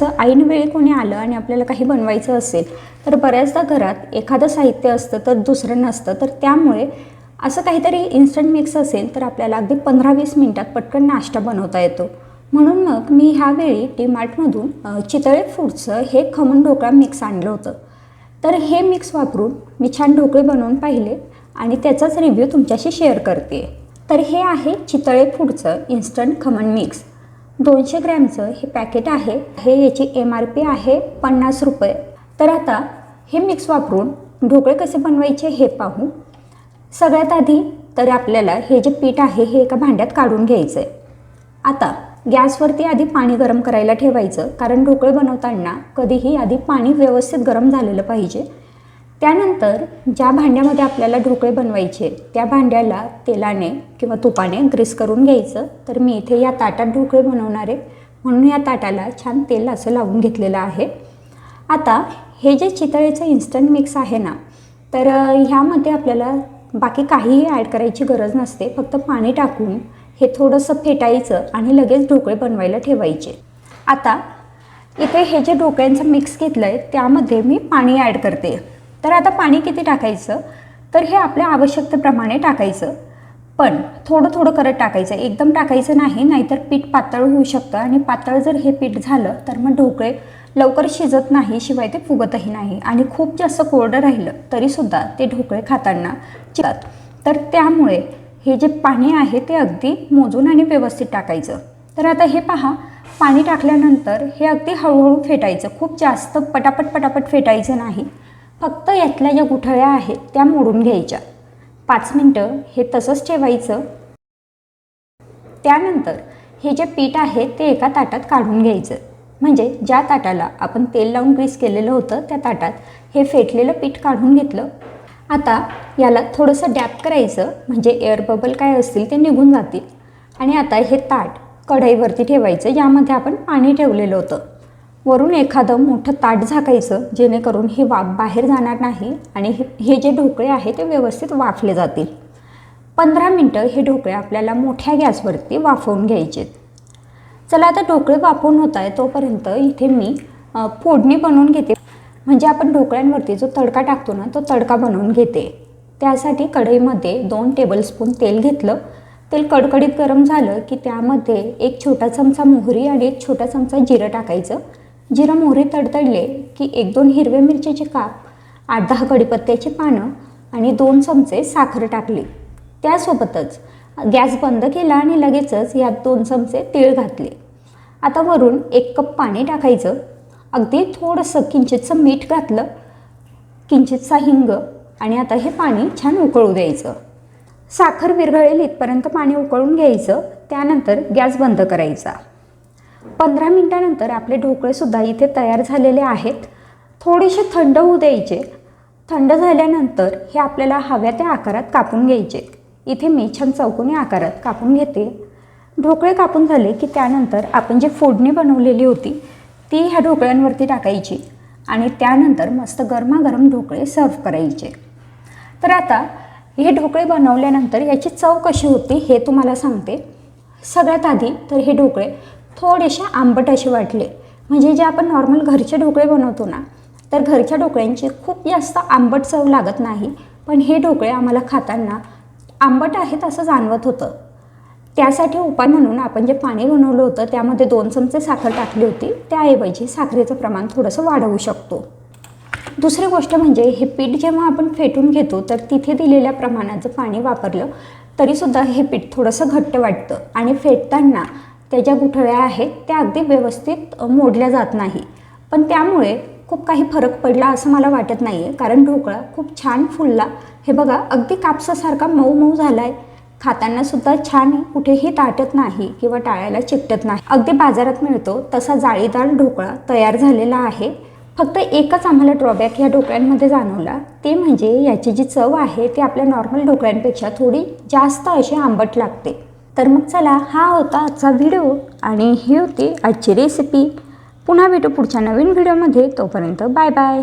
तर ऐन वेळी कोणी आलं आणि आपल्याला काही बनवायचं असेल तर बऱ्याचदा घरात एखादं साहित्य असतं तर दुसरं नसतं, तर त्यामुळे असं काहीतरी इन्स्टंट मिक्स असेल तर आपल्याला अगदी 15-20 मिनिटात पटकन नाश्ता बनवता येतो. म्हणून मग मी ह्यावेळी डीमार्टमधून चितळे फूडचं हे खमण ढोकळा मिक्स आणलं होतं. तर हे मिक्स वापरून मी छान ढोकळे बनवून पाहिले आणि त्याचाच रिव्ह्यू तुमच्याशी शेअर करते. तर हे आहे चितळे फूडचं इन्स्टंट खमण मिक्स. 200 ग्रॅमचं हे पॅकेट आहे. याची MRP आहे 50 रुपये. तर आता हे मिक्स वापरून ढोकळे कसे बनवायचे हे पाहू. सगळ्यात आधी तर आपल्याला हे जे पीठ आहे हे एका भांड्यात काढून घ्यायचं आहे. आता गॅसवरती आधी पाणी गरम करायला ठेवायचं, कारण ढोकळे बनवताना कधीही आधी पाणी व्यवस्थित गरम झालेलं पाहिजे. त्यानंतर ज्या भांड्यामध्ये आपल्याला ढोकळे बनवायचे त्या भांड्याला तेलाने किंवा तुपाने ग्रीस करून घ्यायचं. तर मी इथे या ताटात ढोकळे बनवणार आहे म्हणून या ताटाला छान तेल असं लावून घेतलेलं आहे. आता हे जे चितळेचं इन्स्टंट मिक्स आहे ना, तर ह्यामध्ये आपल्याला बाकी काहीही ॲड करायची गरज नसते. फक्त पाणी टाकून हे थोडंसं फेटायचं आणि लगेच ढोकळे बनवायला ठेवायचे. आता इथे हे जे ढोकळ्यांचं मिक्स घेतलं आहे त्यामध्ये मी पाणी ॲड करते. तर आता पाणी किती टाकायचं, तर हे आपल्या आवश्यकतेप्रमाणे टाकायचं, पण थोडं थोडं करत टाकायचं, एकदम टाकायचं नाही, नाहीतर पीठ पातळ होऊ शकतं आणि पातळ जर हे पीठ झालं तर मग ढोकळे लवकर शिजत नाही, शिवाय ते फुगतही नाही आणि खूप जास्त कोरडं राहिलं तरीसुद्धा ते ढोकळे खाताना चिकतात. तर त्यामुळे हे जे पाणी आहे ते अगदी मोजून आणि व्यवस्थित टाकायचं. तर आता हे पहा, पाणी टाकल्यानंतर हे अगदी हळूहळू फेटायचं, खूप जास्त पटापट फेटायचं नाही. फक्त यातल्या ज्या गुठळ्या आहेत त्या मोडून घ्यायच्या. 5 मिनटं हे तसंच ठेवायचं. त्यानंतर हे जे पीठ आहे ते एका ताटात काढून घ्यायचं, म्हणजे ज्या ताटाला आपण तेल लावून ग्रीस केलेलं होतं त्या ताटात हे फेटलेलं पीठ काढून घेतलं. आता याला थोडंसं डॅप करायचं, म्हणजे एअर बबल काय असतील ते निघून जातील. आणि आता हे ताट कढईवरती ठेवायचं ज्यामध्ये आपण पाणी ठेवलेलं होतं. वरून एखादं मोठं ताट झाकायचं, जेणेकरून ही वाफ बाहेर जाणार नाही आणि हे जे ढोकळे आहे ते व्यवस्थित वाफले जातील. 15 मिनटं हे ढोकळे आपल्याला मोठ्या गॅसवरती वाफवून घ्यायचे. चला आता ढोकळे वाफवून होत आहे तोपर्यंत इथे मी फोडणी बनवून घेते, म्हणजे आपण ढोकळ्यांवरती जो तडका टाकतो ना तो तडका बनवून घेते. त्यासाठी कढईमध्ये 2 टेबलस्पून तेल घेतलं. तेल कडकडीत गरम झालं की त्यामध्ये 1 छोटा चमचा मोहरी आणि 1 छोटा चमचा जिरं टाकायचं. जिरं मोहरी तडतडले की 1-2 हिरव्या मिरचीचे काप, 8-10 कढीपत्त्याची पानं आणि 2 चमचे साखर टाकली. त्यासोबतच गॅस बंद केला आणि लगेचच यात 2 चमचे तीळ घातले. आता वरून 1 कप पाणी टाकायचं. अगदी थोडंसं किंचितचं मीठ घातलं, किंचितचा हिंग आणि आता हे पाणी छान उकळू द्यायचं. साखर विरघळेल इथपर्यंत पाणी उकळून घ्यायचं. त्यानंतर गॅस बंद करायचा. 15 मिनटानंतर आपले ढोकळेसुद्धा इथे तयार झालेले आहेत. थोडेसे थंड होऊ द्यायचे. थंड झाल्यानंतर हे आपल्याला हव्या त्या आकारात कापून घ्यायचे. इथे मी छान चौकोनी आकारात कापून घेते. ढोकळे कापून झाले की त्यानंतर आपण जी फोडणी बनवलेली होती ती ह्या ढोकळ्यांवरती टाकायची आणि त्यानंतर मस्त गरमागरम ढोकळे सर्व करायचे. तर आता हे ढोकळे बनवल्यानंतर याची चव कशी होती हे तुम्हाला सांगते. सगळ्यात आधी तर हे ढोकळे थोडेसे आंबट असे वाटले, म्हणजे जे आपण नॉर्मल घरचे ढोकळे बनवतो ना, तर घरच्या ढोकळ्यांची खूप जास्त आंबट चव लागत नाही, पण हे ढोकळे आम्हाला खाताना आंबट आहेत असं जाणवत होतं. त्यासाठी उपाय म्हणून आपण जे पाणी बनवलं होतं त्यामध्ये 2 चमचे साखर टाकली होती, त्याऐवजी साखरेचं प्रमाण थोडंसं वाढवू शकतो. दुसरी गोष्ट म्हणजे हे पीठ जेव्हा आपण फेटून घेतो तर तिथे दिलेल्या प्रमाणाचं पाणी वापरलं तरीसुद्धा हे पीठ थोडंसं घट्ट वाटतं आणि फेटताना त्या ज्या गुठळ्या आहेत त्या अगदी व्यवस्थित मोडल्या जात नाही. पण त्यामुळे खूप काही फरक पडला असं मला वाटत नाही आहे, कारण ढोकळा खूप छान फुलला. हे बघा, अगदी कापसासारखा मऊ मऊ झाला आहे. खातानासुद्धा छान, कुठेही ताटत नाही किंवा टाळ्याला चिकटत नाही. अगदी बाजारात मिळतो तसा जाळीदार ढोकळा तयार झालेला आहे. फक्त एकच आम्हाला ड्रॉबॅक ह्या ढोकळ्यांमध्ये जाणवला, ते म्हणजे याची जी चव आहे ती आपल्या नॉर्मल ढोकळ्यांपेक्षा थोडी जास्त अशी आंबट लागते. तर मग चला, हा होता आजचा व्हिडिओ आणि ही होती आजची रेसिपी. पुन्हा भेटू पुढच्या नवीन व्हिडिओमध्ये. तोपर्यंत बाय बाय.